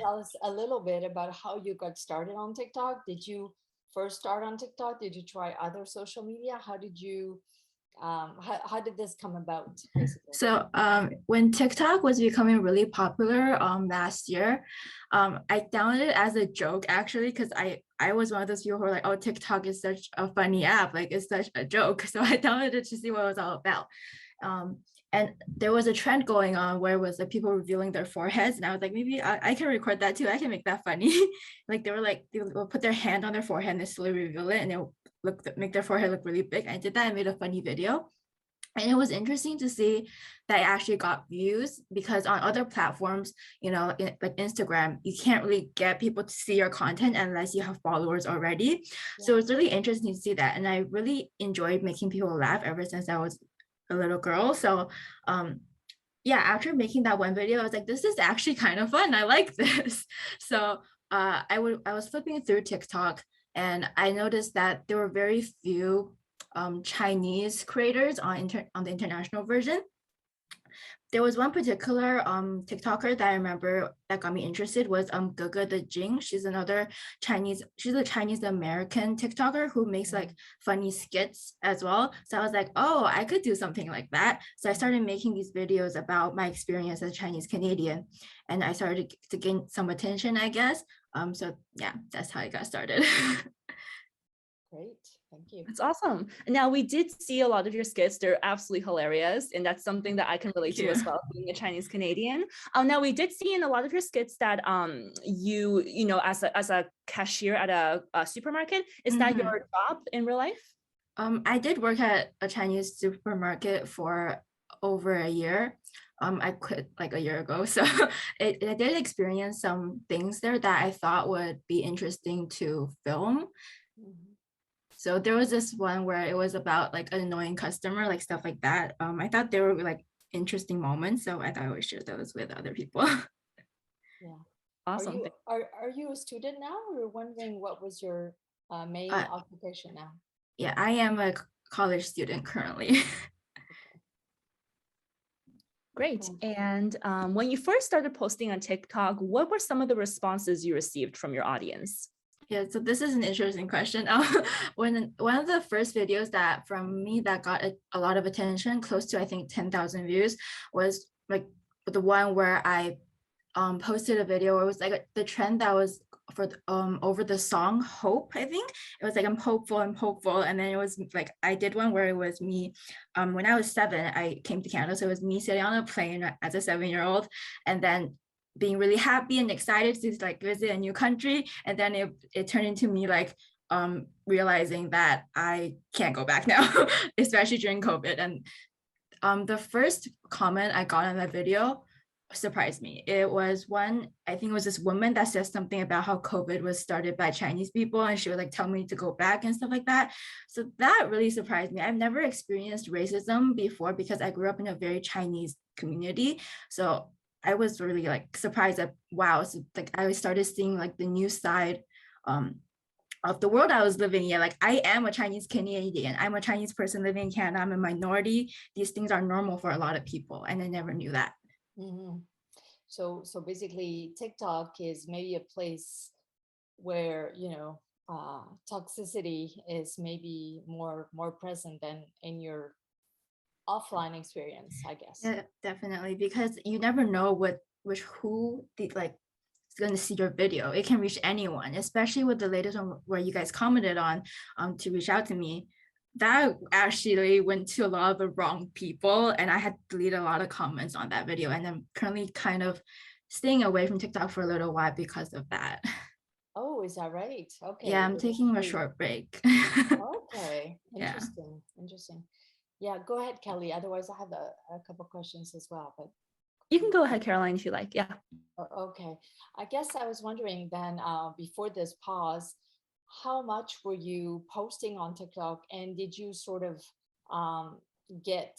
tell us a little bit about how you got started on TikTok? Did you first start on TikTok? Did you try other social media? How did you, how did this come about, basically? So when TikTok was becoming really popular last year, I downloaded it as a joke actually because I was one of those people who were like, oh, TikTok is such a funny app, like it's such a joke. So I downloaded it to see what it was all about. Um, and there was a trend going on where it was like people revealing their foreheads, and I was like, maybe I can record that too. I can make that funny. Like they were like they would put their hand on their forehead and they slowly reveal it, and it would make their forehead look really big. I did that. I made a funny video. And it was interesting to see that it actually got views because on other platforms, like Instagram, you can't really get people to see your content unless you have followers already. So Yeah. it's really interesting to see that. And I really enjoyed making people laugh ever since I was a little girl. So yeah, after making that one video, I was like, this is actually kind of fun. I like this. So I was flipping through TikTok and I noticed that there were very few Chinese creators on the international version. There was one particular TikToker that I remember that got me interested was Gaga the Jing. She's a Chinese American TikToker who makes like funny skits as well. So I was like, oh, I could do something like that. So I started making these videos about my experience as a Chinese Canadian, and I started to gain some attention, I guess. So yeah, that's how I got started. Great. Thank you. That's awesome. Now, we did see a lot of your skits. They're absolutely hilarious. And that's something that I can relate to as well, being a Chinese Canadian. Now, we did see in a lot of your skits that you know, as a cashier at a supermarket, is that your job in real life? I did work at a Chinese supermarket for over a year. I quit like a year ago. So I did experience some things there that I thought would be interesting to film. So there was this one where it was about like an annoying customer, like stuff like that. I thought they were like interesting moments, so I thought I would share those with other people. Yeah. Awesome. Are you a student now, or wondering what was your main occupation now? Yeah, I am a college student currently. Great. And when you first started posting on TikTok, what were some of the responses you received from your audience? Yeah, so this is an interesting question. When one of the first videos that from me that got a lot of attention, close to I think 10,000 views, was like the one where I posted a video where it was like the trend that was for over the song Hope. I think it was like I'm hopeful, and then it was like I did one where it was me when I was 7. I came to Canada, so it was me sitting on a plane as a 7-year-old, and then being really happy and excited to like visit a new country, and then it turned into me like realizing that I can't go back now, especially during COVID. And the first comment I got on that video surprised me. It was one, I think it was this woman that says something about how COVID was started by Chinese people, and she would like tell me to go back and stuff like that. So that really surprised me. I've never experienced racism before because I grew up in a very Chinese community. So I was really like surprised that wow, so like I started seeing like the new side of the world I was living in. Like I am a Chinese Canadian. I'm a Chinese person living in Canada. I'm a minority. These things are normal for a lot of people, and I never knew that. So basically, TikTok is maybe a place where toxicity is maybe more present than in your offline experience, I guess. Yeah, definitely, because you never know who the like is going to see your video. It can reach anyone, especially with the latest one where you guys commented on to reach out to me. That actually went to a lot of the wrong people, and I had deleted a lot of comments on that video, and I'm currently kind of staying away from TikTok for a little while because of that. Oh, is that right? Okay. Yeah, I'm taking a short break. Okay. Yeah. Interesting. Yeah, go ahead, Kelly. Otherwise, I have a couple questions as well, but you can go ahead, Caroline, if you like. Yeah. Okay. I guess I was wondering then, before this pause, how much were you posting on TikTok, and did you sort of get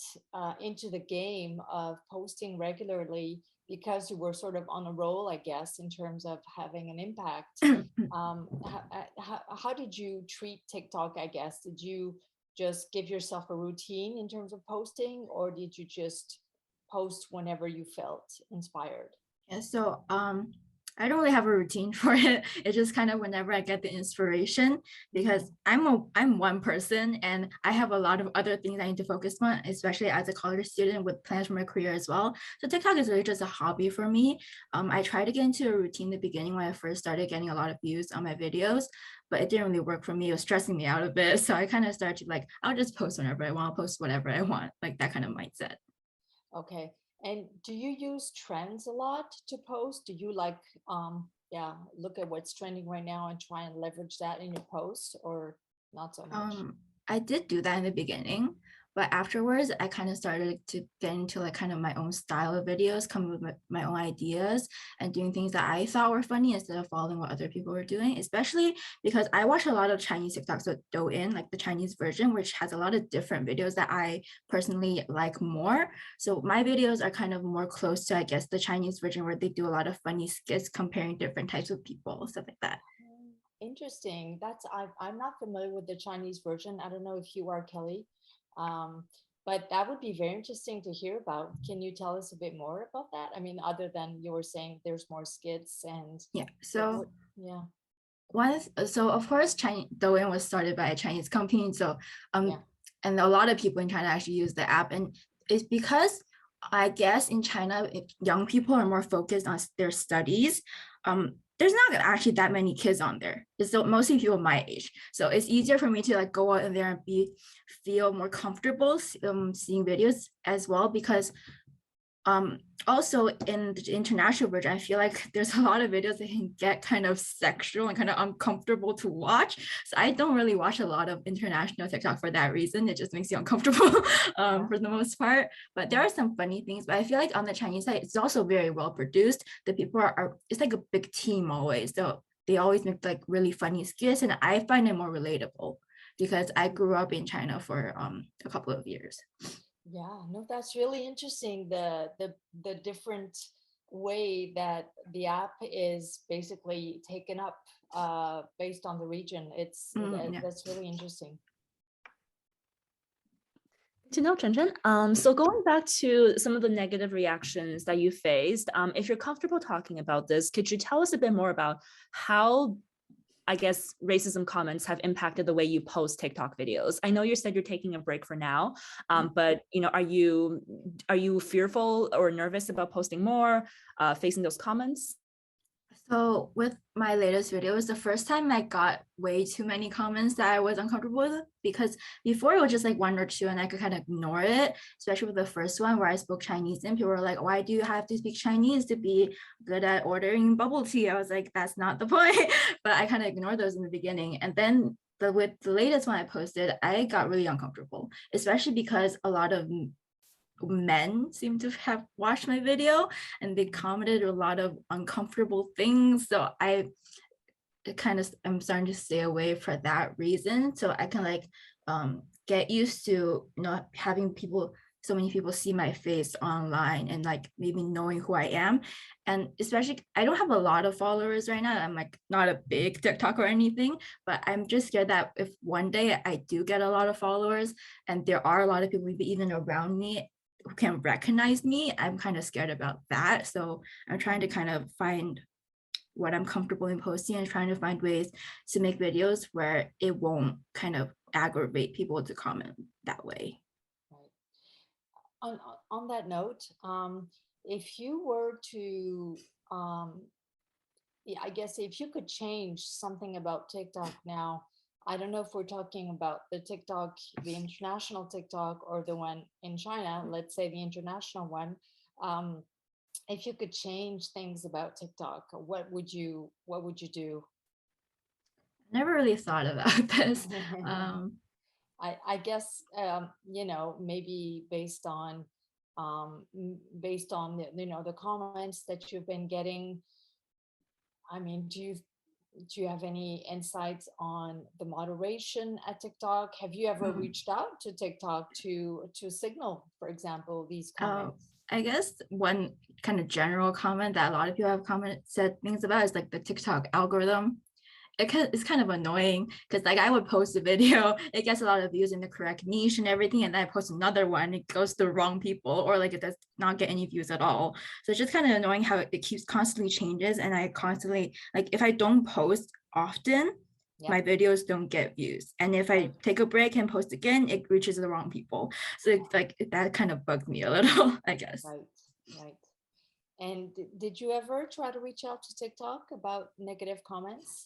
into the game of posting regularly because you were sort of on a roll, I guess, in terms of having an impact? How did you treat TikTok, I guess? Did you just give yourself a routine in terms of posting, or did you just post whenever you felt inspired? Yeah, so I don't really have a routine for it. It's just kind of whenever I get the inspiration, because I'm one person and I have a lot of other things I need to focus on, especially as a college student with plans for my career as well. So TikTok is really just a hobby for me. I tried to get into a routine in the beginning when I first started getting a lot of views on my videos, but it didn't really work for me. It was stressing me out a bit. So I kind of started to like, I'll just post whenever I want, post whatever I want, like that kind of mindset. Okay. And do you use trends a lot to post? Do you like, yeah, look at what's trending right now and try and leverage that in your post, or not so much? I did do that in the beginning, but afterwards I kind of started to get into like kind of my own style of videos, come up with my own ideas and doing things that I thought were funny instead of following what other people were doing, especially because I watch a lot of Chinese TikToks with Douyin, like the Chinese version, which has a lot of different videos that I personally like more. So my videos are kind of more close to, I guess, the Chinese version where they do a lot of funny skits comparing different types of people, stuff like that. Interesting. I'm not familiar with the Chinese version. I don't know if you are, Kelly. Um, but that would be very interesting to hear about. Can you tell us a bit more about that? I mean, other than you were saying there's more skits and Yeah. So yeah. so of course Chinese Douyin was started by a Chinese company. So Yeah. and a lot of people in China actually use the app. And it's because I guess in China, if young people are more focused on their studies. There's not actually that many kids on there. It's mostly people my age. So it's easier for me to like go out in there and feel more comfortable seeing videos as well, because also in the international version, I feel like there's a lot of videos that can get kind of sexual and kind of uncomfortable to watch. So I don't really watch a lot of international TikTok for that reason. It just makes you uncomfortable for the most part. But there are some funny things. But I feel like on the Chinese side, it's also very well produced. The people are it's like a big team always. So they always make like really funny skits, and I find it more relatable because I grew up in China for a couple of years. Yeah, no, that's really interesting. The different way that the app is basically taken up based on the region. Yeah. That's really interesting. To know, Chenchen. So going back to some of the negative reactions that you faced, if you're comfortable talking about this, could you tell us a bit more about how, I guess, racism comments have impacted the way you post TikTok videos? I know you said you're taking a break for now, but are you fearful or nervous about posting more, facing those comments? So with my latest video, it was the first time I got way too many comments that I was uncomfortable with, because before it was just like one or two and I could kind of ignore it, especially with the first one where I spoke Chinese and people were like, why do you have to speak Chinese to be good at ordering bubble tea? I was like, that's not the point. But I kind of ignored those in the beginning. And then with the latest one I posted, I got really uncomfortable, especially because a lot of men seem to have watched my video and they commented a lot of uncomfortable things. So I kind of I'm starting to stay away for that reason. So I can like get used to having so many people see my face online and like maybe knowing who I am. And especially I don't have a lot of followers right now. I'm like not a big TikTok or anything, but I'm just scared that if one day I do get a lot of followers and there are a lot of people even around me who can recognize me, I'm kind of scared about that. So I'm trying to kind of find what I'm comfortable in posting and trying to find ways to make videos where it won't kind of aggravate people to comment that way. Right. On that note, if you were to, yeah, I guess if you could change something about TikTok now, I don't know if we're talking about the TikTok, the international TikTok, or the one in China, let's say the international one. If you could change things about TikTok, what would you do? Never really thought about this. I guess maybe based on the comments that you've been getting. I mean, do you have any insights on the moderation at TikTok? Have you ever reached out to TikTok to signal, for example, these comments? I guess one kind of general comment that a lot of people have said things about is like the TikTok algorithm. it's kind of annoying because like I would post a video, it gets a lot of views in the correct niche and everything, and then I post another one, it goes to the wrong people, or like it does not get any views at all. So it's just kind of annoying how it keeps constantly changes, and I constantly, like if I don't post often, my videos don't get views, and if I take a break and post again, it reaches the wrong people. So it's like that kind of bugged me a little, I guess. Right. And did you ever try to reach out to TikTok about negative comments?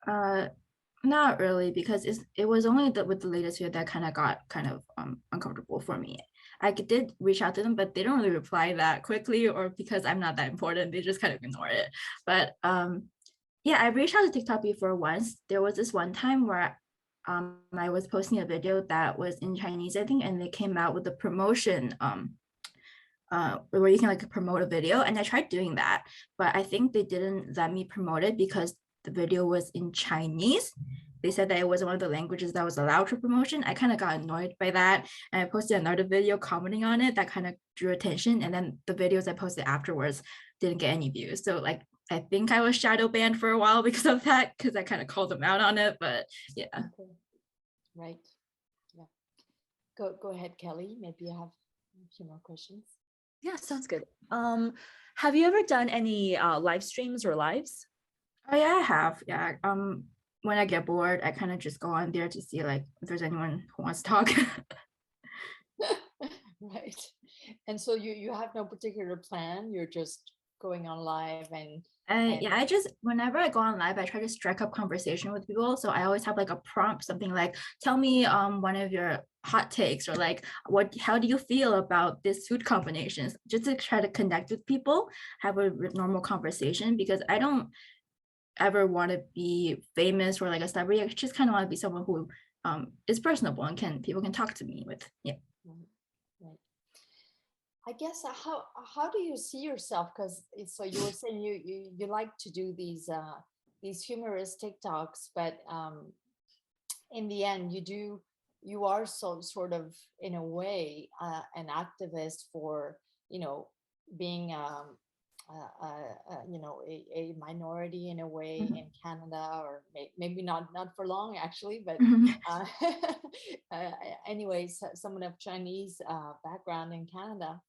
Not really, because it was only with the latest video that kind of got uncomfortable for me. I did reach out to them, but they don't really reply that quickly, or because I'm not that important, they just kind of ignore it. But yeah, I reached out to TikTok before once. There was this one time where I was posting a video that was in Chinese, I think, and they came out with a promotion where you can like promote a video, and I tried doing that, but I think they didn't let me promote it because the video was in Chinese. They said that it wasn't one of the languages that was allowed for promotion. I kind of got annoyed by that, and I posted another video commenting on it that kind of drew attention, and then the videos I posted afterwards didn't get any views. So like I think I was shadow banned for a while because of that, because I kind of called them out on it. But yeah. Okay. Right. Yeah. Go ahead, Kelly. Maybe you have a few more questions. Yeah, sounds good. Have you ever done any live streams or lives? Oh yeah, I have. Yeah. When I get bored, I kind of just go on there to see like if there's anyone who wants to talk. Right. And so you have no particular plan. You're just going on live and yeah, I just, whenever I go on live, I try to strike up conversation with people. So I always have like a prompt, something like, tell me one of your hot takes, or like, how do you feel about this food combinations? Just to try to connect with people, have a normal conversation, because I don't ever want to be famous or like a celebrity. I just kind of want to be someone who is personable and people can talk to me with. Yeah. Right. I guess how do you see yourself? Because so you were saying you like to do these humorous TikToks, but in the end you are so sort of in a way an activist for being a minority in a way in Canada, or maybe not for long actually, but anyways, someone of Chinese background in Canada.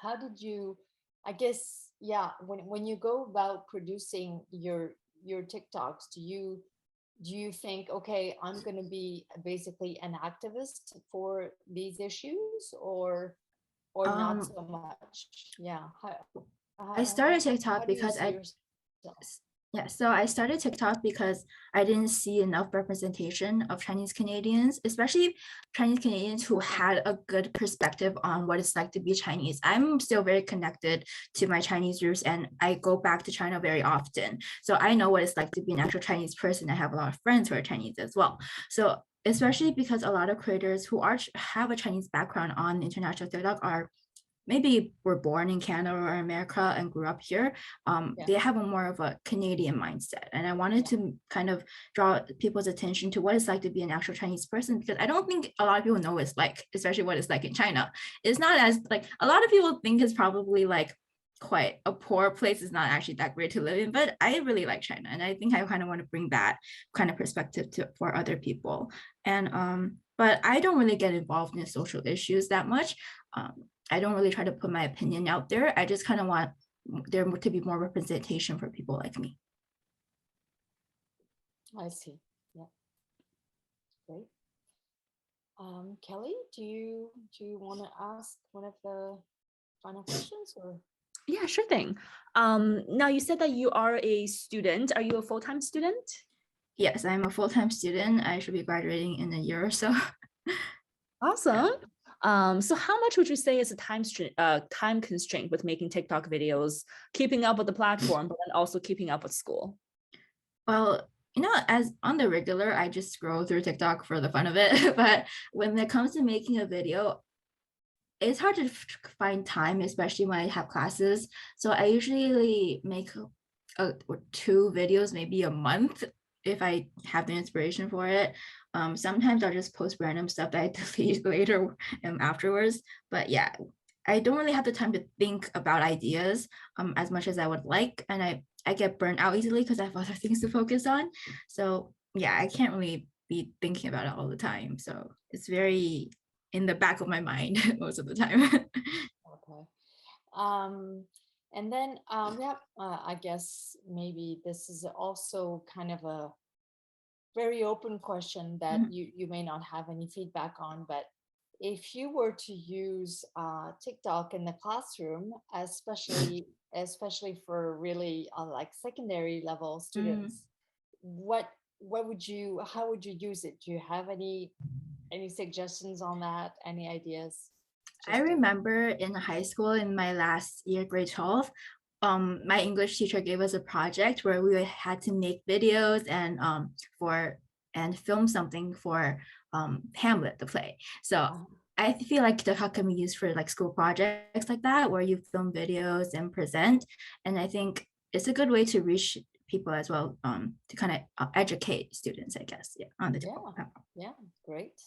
How did you, I guess, yeah, when you go about producing your TikToks, do you think, okay, I'm going to be basically an activist for these issues, or not so much? Yeah. I started TikTok because so I started TikTok because I didn't see enough representation of Chinese Canadians, especially Chinese Canadians who had a good perspective on what it's like to be Chinese. I'm still very connected to my Chinese roots, and I go back to China very often. So I know what it's like to be an actual Chinese person. I have a lot of friends who are Chinese as well. So especially because a lot of creators who have a Chinese background on international TikTok maybe were born in Canada or America and grew up here, they have a more of a Canadian mindset. And I wanted to kind of draw people's attention to what it's like to be an actual Chinese person, because I don't think a lot of people know what it's like, especially what it's like in China. It's not as like, a lot of people think it's probably like quite a poor place. It's not actually that great to live in, but I really like China. And I think I kind of want to bring that kind of perspective for other people. And but I don't really get involved in social issues that much. I don't really try to put my opinion out there. I just kind of want there to be more representation for people like me. I see. Yeah. Great. Kelly, do you want to ask one of the final questions, or? Yeah, sure thing. Now you said that you are a student. Are you a full-time student? Yes, I'm a full-time student. I should be graduating in a year or so. Awesome. So how much would you say is a time constraint with making TikTok videos, keeping up with the platform, but then also keeping up with school? Well, as on the regular, I just scroll through TikTok for the fun of it. But when it comes to making a video, it's hard to find time, especially when I have classes. So I usually make 2 videos, maybe a month, if I have the inspiration for it. Sometimes I'll just post random stuff that I delete later afterwards. But yeah, I don't really have the time to think about ideas as much as I would like. And I get burnt out easily because I have other things to focus on. So yeah, I can't really be thinking about it all the time. So it's very in the back of my mind most of the time. Okay. Um, and then yeah, I guess maybe this is also kind of a very open question that Mhm. you may not have any feedback on, but if you were to use TikTok in the classroom, especially for really like secondary level Mm. students, what would you how would you use it? Do you have any suggestions on that? Any ideas? I Just remember in high school in my last year, grade 12, my English teacher gave us a project where we had to make videos and film something for Hamlet, the play. So uh, I feel like TikTok can be used for like school projects like that, where you film videos and present. And I think it's a good way to reach people as well, to kind of educate students, I guess, yeah, on the yeah, TikTok platform. yeah, great.